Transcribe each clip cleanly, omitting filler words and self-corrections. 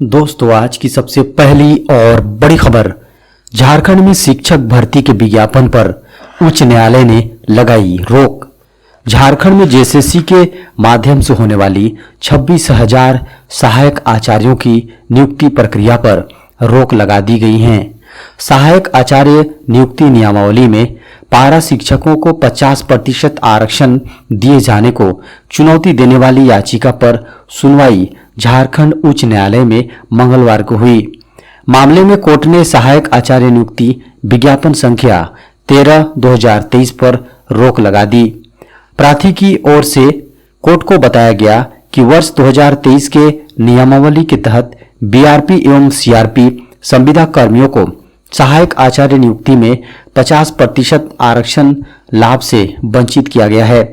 दोस्तों, आज की सबसे पहली और बड़ी खबर। झारखंड में शिक्षक भर्ती के विज्ञापन पर उच्च न्यायालय ने लगाई रोक। झारखंड में जेएसएससी के माध्यम से होने वाली 26,000 सहायक आचार्यों की नियुक्ति प्रक्रिया पर रोक लगा दी गई है। सहायक आचार्य नियुक्ति नियमावली में पारा शिक्षकों को 50% आरक्षण दिए जाने को चुनौती देने वाली याचिका पर सुनवाई झारखंड उच्च न्यायालय में मंगलवार को हुई। मामले में कोर्ट ने सहायक आचार्य नियुक्ति विज्ञापन संख्या 13/2023 पर रोक लगा दी। प्रार्थी की ओर से कोर्ट को बताया गया कि वर्ष 2023 के नियमावली के तहत बीआरपी एवं सीआरपी संविदा कर्मियों को सहायक आचार्य नियुक्ति में 50% आरक्षण लाभ से वंचित किया गया है।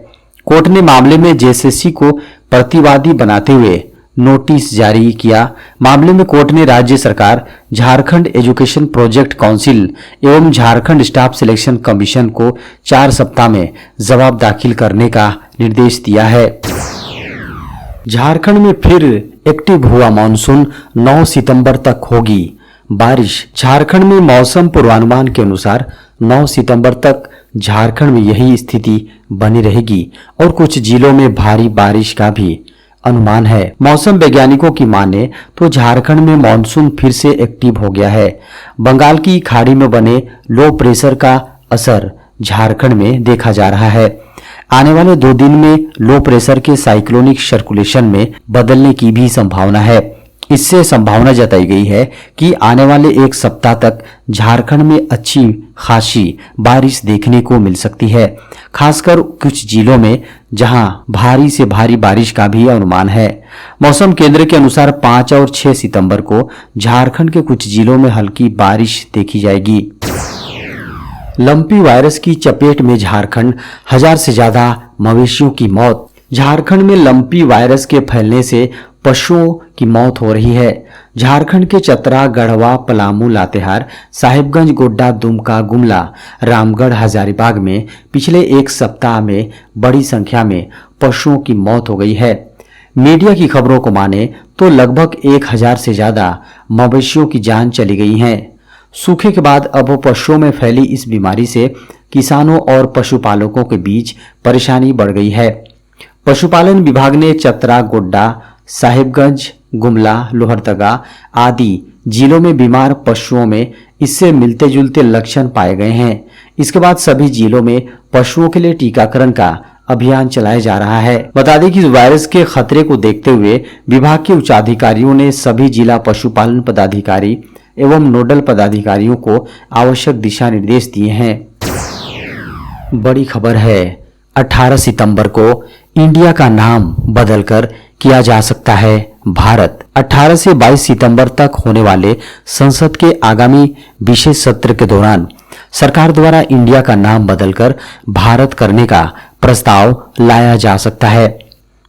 कोर्ट ने मामले में जेएसएससी को प्रतिवादी बनाते हुए नोटिस जारी किया। मामले में कोर्ट ने राज्य सरकार, झारखंड एजुकेशन प्रोजेक्ट काउंसिल एवं झारखंड स्टाफ सिलेक्शन कमीशन को 4 सप्ताह में जवाब दाखिल करने का निर्देश दिया है। झारखंड में फिर एक्टिव हुआ मानसून, 9 सितंबर तक होगी बारिश। झारखंड में मौसम पूर्वानुमान के अनुसार 9 सितंबर तक झारखंड में यही स्थिति बनी रहेगी और कुछ जिलों में भारी बारिश का भी अनुमान है। मौसम वैज्ञानिकों की माने तो झारखंड में मानसून फिर से एक्टिव हो गया है। बंगाल की खाड़ी में बने लो प्रेशर का असर झारखंड में देखा जा रहा है। आने वाले 2 दिन में लो प्रेशर के साइक्लोनिक सर्कुलेशन में बदलने की भी संभावना है। इससे संभावना जताई गई है कि आने वाले 1 सप्ताह तक झारखंड में अच्छी खासी बारिश देखने को मिल सकती है, खासकर कुछ जिलों में जहां भारी से भारी बारिश का भी अनुमान है। मौसम केंद्र के अनुसार 5 और 6 सितंबर को झारखंड के कुछ जिलों में हल्की बारिश देखी जाएगी। लंपी वायरस की चपेट में झारखंड, 1000 से ज्यादा मवेशियों की मौत। झारखंड में लंपी वायरस के फैलने से पशुओं की मौत हो रही है। झारखंड के चतरा, गढ़वा, पलामू, लातेहार, साहिबगंज, गोड्डा, दुमका, गुमला, रामगढ़, हजारीबाग में पिछले 1 सप्ताह में बड़ी संख्या में पशुओं की मौत हो गई है। मीडिया की खबरों को माने तो लगभग 1000 से ज्यादा मवेशियों की जान चली गई है। सूखे के बाद अब पशुओं में फैली इस बीमारी से किसानों और पशुपालकों के बीच परेशानी बढ़ गई है। पशुपालन विभाग ने चतरा, गोड्डा, साहिबगंज, गुमला, लोहरदगा आदि जिलों में बीमार पशुओं में इससे मिलते जुलते लक्षण पाए गए हैं। इसके बाद सभी जिलों में पशुओं के लिए टीकाकरण का अभियान चलाया जा रहा है। बता दें कि वायरस के खतरे को देखते हुए विभाग के उच्चाधिकारियों ने सभी जिला पशुपालन पदाधिकारी एवं नोडल पदाधिकारियों को आवश्यक दिशा निर्देश दिए हैं। बड़ी खबर है, 18 सितंबर को इंडिया का नाम बदलकर किया जा सकता है भारत। 18 से 22 सितंबर तक होने वाले संसद के आगामी विशेष सत्र के दौरान सरकार द्वारा इंडिया का नाम बदलकर भारत करने का प्रस्ताव लाया जा सकता है।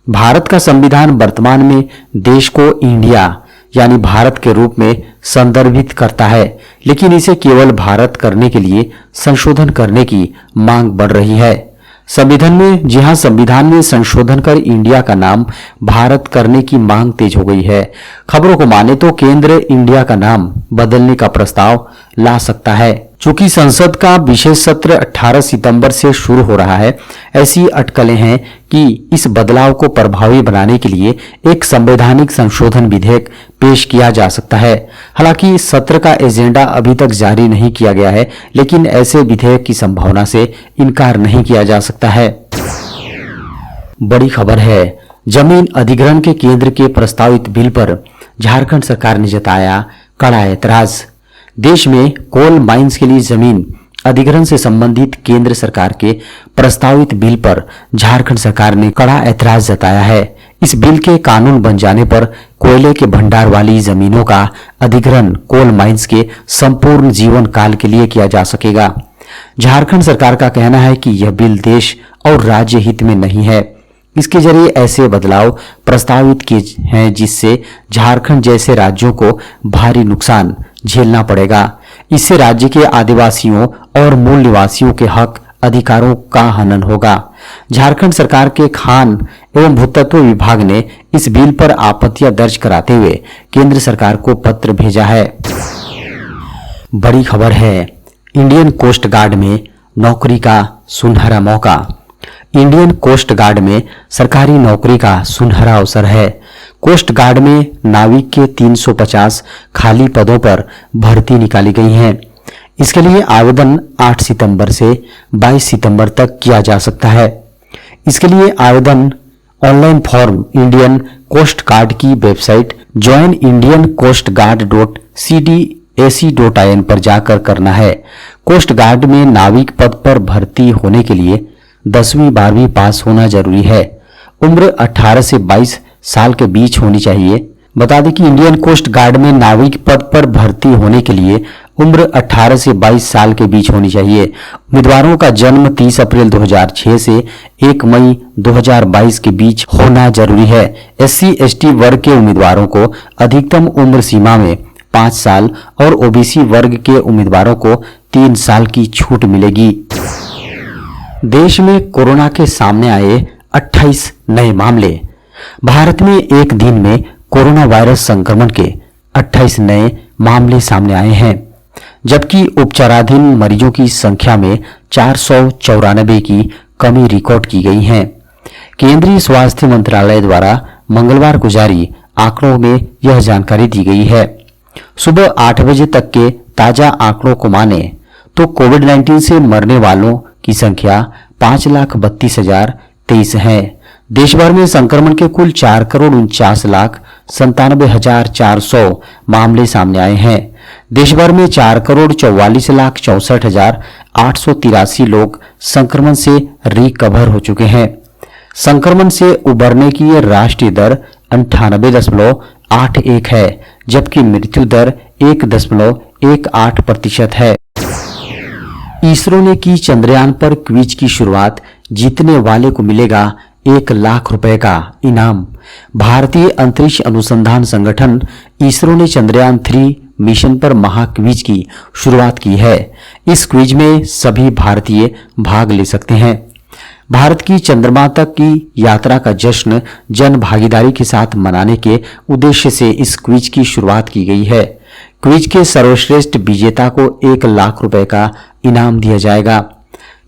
भारत का संविधान वर्तमान में देश को इंडिया यानी भारत के रूप में संदर्भित करता है, लेकिन इसे केवल भारत करने के लिए संशोधन करने की मांग बढ़ रही है। संविधान में संशोधन कर इंडिया का नाम भारत करने की मांग तेज हो गई है। खबरों को माने तो केंद्र इंडिया का नाम बदलने का प्रस्ताव ला सकता है। चूंकि संसद का विशेष सत्र 18 सितंबर से शुरू हो रहा है, ऐसी अटकलें हैं कि इस बदलाव को प्रभावी बनाने के लिए एक संवैधानिक संशोधन विधेयक पेश किया जा सकता है। हालांकि इस सत्र का एजेंडा अभी तक जारी नहीं किया गया है, लेकिन ऐसे विधेयक की संभावना से इनकार नहीं किया जा सकता है। बड़ी खबर है, जमीन अधिग्रहण के केंद्र के प्रस्तावित बिल पर झारखंड सरकार ने जताया कड़ा ऐतराज। देश में कोल माइंस के लिए जमीन अधिग्रहण से संबंधित केंद्र सरकार के प्रस्तावित बिल पर झारखंड सरकार ने कड़ा ऐतराज जताया है। इस बिल के कानून बन जाने पर कोयले के भंडार वाली जमीनों का अधिग्रहण कोल माइंस के संपूर्ण जीवन काल के लिए किया जा सकेगा। झारखंड सरकार का कहना है कि यह बिल देश और राज्य हित में नहीं है। इसके जरिए ऐसे बदलाव प्रस्तावित किए हैं जिससे झारखंड जैसे राज्यों को भारी नुकसान झेलना पड़ेगा। इससे राज्य के आदिवासियों और मूल निवासियों के हक अधिकारों का हनन होगा। झारखंड सरकार के खान एवं भूतत्व विभाग ने इस बिल पर आपत्तियां दर्ज कराते हुए केंद्र सरकार को पत्र भेजा है। बड़ी खबर है, इंडियन कोस्ट गार्ड में नौकरी का सुनहरा मौका। इंडियन कोस्ट गार्ड में सरकारी नौकरी का सुनहरा अवसर है। कोस्ट गार्ड में नाविक के 350 खाली पदों पर भर्ती निकाली गई है। इसके लिए आवेदन 8 सितंबर से 22 सितंबर तक किया जा सकता है। इसके लिए आवेदन online form Indian coast guard की वेबसाइट joinindiancoastguard.cdac.in पर जाकर करना है। कोस्ट गार्ड में नाविक पद पर भर्ती होने के लिए 10वीं 12वीं पास होना जरूरी है। उम्र 18 से 22 साल के बीच होनी चाहिए। बता दें कि इंडियन कोस्ट गार्ड में नाविक पद पर भर्ती होने के लिए उम्र 18 से 22 साल के बीच होनी चाहिए। उम्मीदवारों का जन्म 30 अप्रैल 2006 से 1 मई 2022 के बीच होना जरूरी है। SC/ST वर्ग के उम्मीदवारों को अधिकतम उम्र सीमा में 5 साल और OBC वर्ग के उम्मीदवारों को 3 साल की छूट मिलेगी। देश में कोरोना के सामने आए 28 नए मामले। भारत में एक दिन में कोरोना वायरस संक्रमण के 28 नए मामले सामने आए हैं, जबकि उपचाराधीन मरीजों की संख्या में 494 की कमी रिकॉर्ड की गई है। केंद्रीय स्वास्थ्य मंत्रालय द्वारा मंगलवार को जारी आंकड़ों में यह जानकारी दी गई है। सुबह 8 बजे तक के ताजा आंकड़ों को माने तो कोविड-19 से मरने वालों की संख्या 5,32,023 है। देश भर में संक्रमण के कुल 4,49,97,400 मामले सामने आए हैं। देश भर में 4,44,64,883 लोग संक्रमण से रिकवर हो चुके हैं। संक्रमण से उबरने की यह राष्ट्रीय दर 98.81 है, जबकि मृत्यु दर 1.18% है। इसरो ने की चंद्रयान पर क्विज की शुरुआत। जीतने वाले को मिलेगा 1 लाख रुपए का इनाम। भारतीय अंतरिक्ष अनुसंधान संगठन इसरो ने चंद्रयान 3 मिशन पर महाक्विज की शुरुआत की है। इस क्विज में सभी भारतीय भाग ले सकते हैं। भारत की चंद्रमा तक की यात्रा का जश्न जन भागीदारी के साथ मनाने के उद्देश्य से इस क्विज की शुरुआत की गई है। क्विज के सर्वश्रेष्ठ विजेता को 1 लाख रुपए का इनाम दिया जाएगा।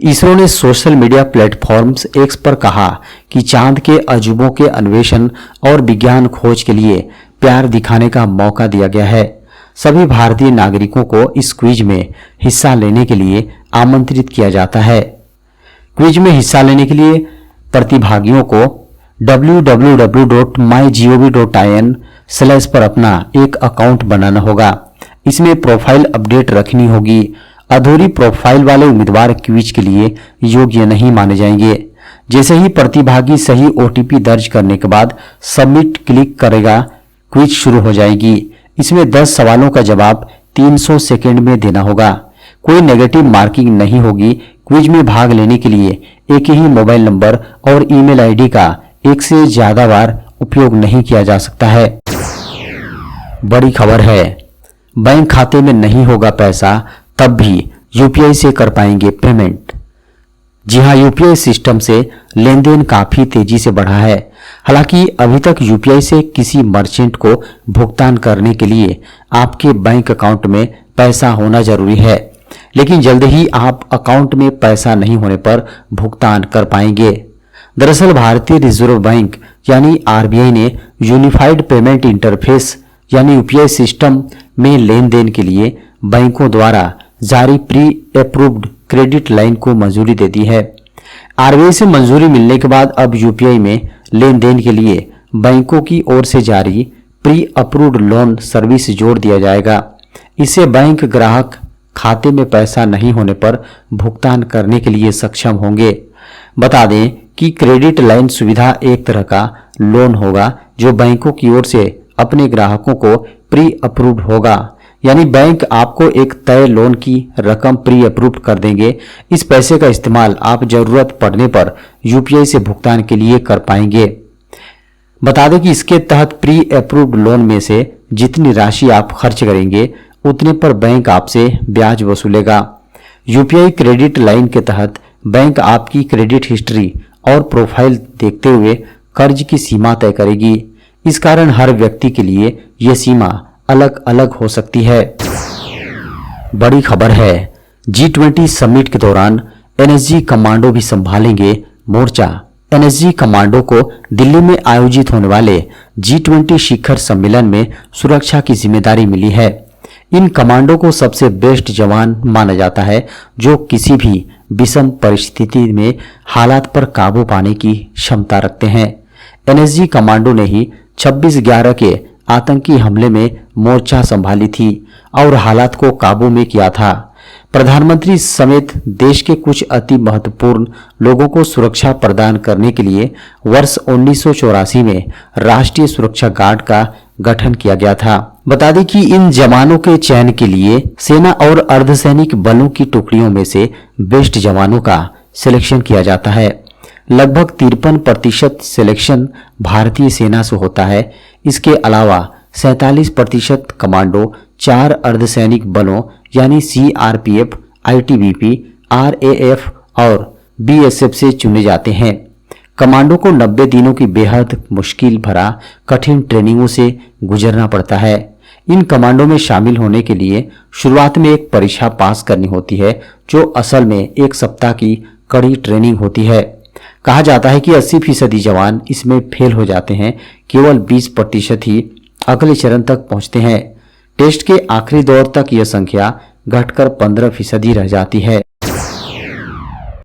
इसरो ने सोशल मीडिया प्लेटफॉर्म्स X पर कहा कि चांद के अजूबों के अन्वेषण और विज्ञान खोज के लिए प्यार दिखाने का मौका दिया गया है। सभी भारतीय नागरिकों को इस क्विज में हिस्सा लेने के लिए आमंत्रित किया जाता है। क्विज में हिस्सा लेने के लिए प्रतिभागियों को www.mygov.in/ पर अपना एक अकाउंट बनाना होगा। इसमें प्रोफाइल अपडेट रखनी होगी। अधूरी प्रोफाइल वाले उम्मीदवार क्विज के लिए योग्य नहीं माने जाएंगे। जैसे ही प्रतिभागी सही OTP दर्ज करने के बाद सबमिट क्लिक करेगा, क्विज शुरू हो जाएगी। इसमें 10 सवालों का जवाब 300 सेकेंड में देना होगा। कोई नेगेटिव मार्किंग नहीं होगी। क्विज में भाग लेने के लिए एक ही मोबाइल नंबर और ईमेल आईडी का एक से ज्यादा बार उपयोग नहीं किया जा सकता है। बड़ी खबर है, बैंक खाते में नहीं होगा पैसा तब भी UPI से कर पाएंगे पेमेंट। जी हां, UPI सिस्टम से लेन देन काफी तेजी से बढ़ा है। हालांकि अभी तक UPI से किसी मर्चेंट को भुगतान करने के लिए आपके बैंक अकाउंट में पैसा होना जरूरी है, लेकिन जल्द ही आप अकाउंट में पैसा नहीं होने पर भुगतान कर पाएंगे। दरअसल भारतीय रिजर्व बैंक यानी RBI ने यूनिफाइड पेमेंट इंटरफेस यानी UPI सिस्टम में लेन देन के लिए बैंकों द्वारा जारी प्री अप्रूव्ड क्रेडिट लाइन को मंजूरी दे दी है। RBI से मंजूरी मिलने के बाद अब UPI में लेन देन के लिए बैंकों की ओर से जारी प्री अप्रूव्ड लोन सर्विस जोड़ दिया जाएगा। इससे बैंक ग्राहक खाते में पैसा नहीं होने पर भुगतान करने के लिए सक्षम होंगे। बता दें कि क्रेडिट लाइन सुविधा एक तरह का लोन होगा जो बैंकों की ओर से अपने ग्राहकों को प्री अप्रूव्ड होगा, यानी बैंक आपको एक तय लोन की रकम प्री अप्रूव्ड कर देंगे। इस पैसे का इस्तेमाल आप जरूरत पड़ने पर UPI से भुगतान के लिए कर पाएंगे। बता दें कि इसके तहत प्री अप्रूव्ड लोन में से जितनी राशि आप खर्च करेंगे उतने पर बैंक आपसे ब्याज वसूलेगा। UPI क्रेडिट लाइन के तहत बैंक आपकी क्रेडिट हिस्ट्री और प्रोफाइल देखते हुए कर्ज की सीमा तय करेगी। इस कारण हर व्यक्ति के लिए यह सीमा अलग अलग हो सकती है। बड़ी खबर है, G20 समिट के दौरान एनएसजी कमांडो भी संभालेंगे मोर्चा। एनएसजी कमांडो को दिल्ली में आयोजित होने वाले G20 शिखर सम्मेलन में सुरक्षा की जिम्मेदारी मिली है। इन कमांडो को सबसे बेस्ट जवान माना जाता है जो किसी भी विषम परिस्थिति में हालात पर काबू पाने की क्षमता रखते हैं। एनएसजी कमांडो ने ही 26/11 के आतंकी हमले में मोर्चा संभाली थी और हालात को काबू में किया था। प्रधानमंत्री समेत देश के कुछ अति महत्वपूर्ण लोगों को सुरक्षा प्रदान करने के लिए वर्ष 1984 में राष्ट्रीय सुरक्षा गार्ड का गठन किया गया था। बता दें कि इन जवानों के चयन के लिए सेना और अर्धसैनिक बलों की टुकड़ियों में से बेस्ट जवानों का सिलेक्शन किया जाता है। लगभग 53% सिलेक्शन भारतीय सेना से होता है। इसके अलावा 47% कमांडो 4 अर्धसैनिक बलों यानी CRPF, ITBP, RAF और BSF से चुने जाते हैं। कमांडो को 90 दिनों की बेहद मुश्किल भरा कठिन ट्रेनिंगों से गुजरना पड़ता है। इन कमांडो में शामिल होने के लिए शुरुआत में एक परीक्षा पास करनी होती है जो असल में 1 सप्ताह की कड़ी ट्रेनिंग होती है। कहा जाता है कि 80% जवान इसमें फेल हो जाते हैं, केवल 20% ही अगले चरण तक पहुंचते हैं। टेस्ट के आखिरी दौर तक यह संख्या घटकर 15% रह जाती है।